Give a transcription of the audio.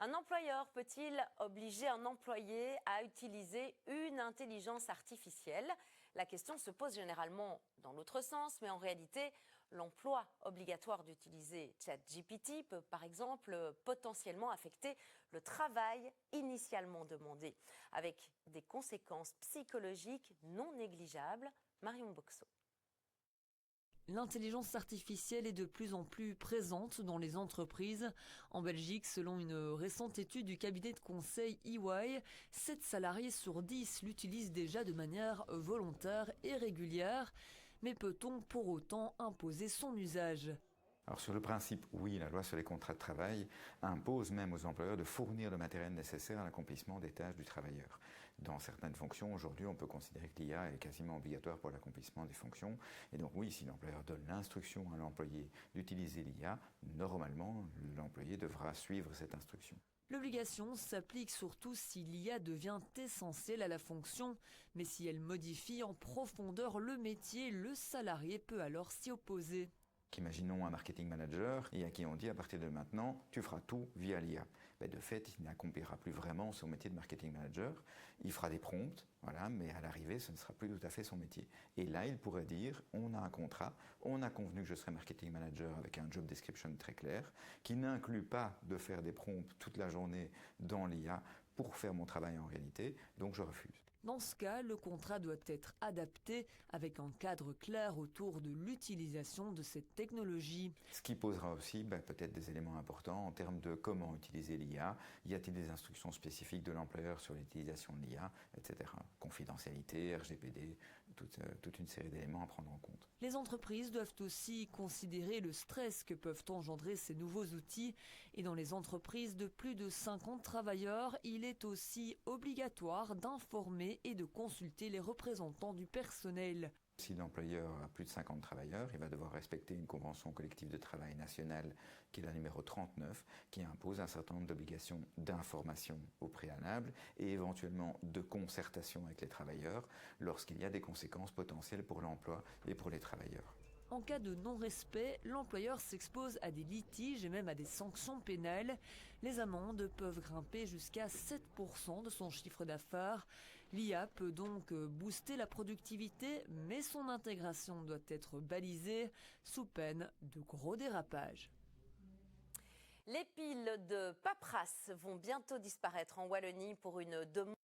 Un employeur peut-il obliger un employé à utiliser une intelligence artificielle? La question se pose généralement dans l'autre sens, mais en réalité, l'emploi obligatoire d'utiliser ChatGPT peut par exemple potentiellement affecter le travail initialement demandé, avec des conséquences psychologiques non négligeables. Marion Boxo. L'intelligence artificielle est de plus en plus présente dans les entreprises. En Belgique, selon une récente étude du cabinet de conseil EY, 7 salariés sur 10 l'utilisent déjà de manière volontaire et régulière. Mais peut-on pour autant imposer son usage ? Alors sur le principe, oui, la loi sur les contrats de travail impose même aux employeurs de fournir le matériel nécessaire à l'accomplissement des tâches du travailleur. Dans certaines fonctions, aujourd'hui, on peut considérer que l'IA est quasiment obligatoire pour l'accomplissement des fonctions. Et donc oui, si l'employeur donne l'instruction à l'employé d'utiliser l'IA, normalement, l'employé devra suivre cette instruction. L'obligation s'applique surtout si l'IA devient essentielle à la fonction, mais si elle modifie en profondeur le métier, le salarié peut alors s'y opposer. Imaginons un marketing manager et à qui on dit à partir de maintenant, tu feras tout via l'IA. De fait, il n'accomplira plus vraiment son métier de marketing manager. Il fera des prompts, voilà, mais à l'arrivée, ce ne sera plus tout à fait son métier. Et là, il pourrait dire, on a un contrat, on a convenu que je serai marketing manager avec un job description très clair, qui n'inclut pas de faire des prompts toute la journée dans l'IA pour faire mon travail en réalité, donc je refuse. Dans ce cas, le contrat doit être adapté avec un cadre clair autour de l'utilisation de cette technologie. Ce qui posera aussi peut-être des éléments importants en termes de comment utiliser l'IA. Y a-t-il des instructions spécifiques de l'employeur sur l'utilisation de l'IA, etc. Confidentialité, RGPD, toute une série d'éléments à prendre en compte. Les entreprises doivent aussi considérer le stress que peuvent engendrer ces nouveaux outils. Et dans les entreprises de plus de 50 travailleurs, il est aussi obligatoire d'informer et de consulter les représentants du personnel. Si l'employeur a plus de 50 travailleurs, il va devoir respecter une convention collective de travail nationale, qui est la numéro 39, qui impose un certain nombre d'obligations d'information au préalable et éventuellement de concertation avec les travailleurs lorsqu'il y a des conséquences potentielles pour l'emploi et pour les travailleurs. En cas de non-respect, l'employeur s'expose à des litiges et même à des sanctions pénales. Les amendes peuvent grimper jusqu'à 7% de son chiffre d'affaires. L'IA peut donc booster la productivité, mais son intégration doit être balisée sous peine de gros dérapages. Les piles de paperasse vont bientôt disparaître en Wallonie pour une demande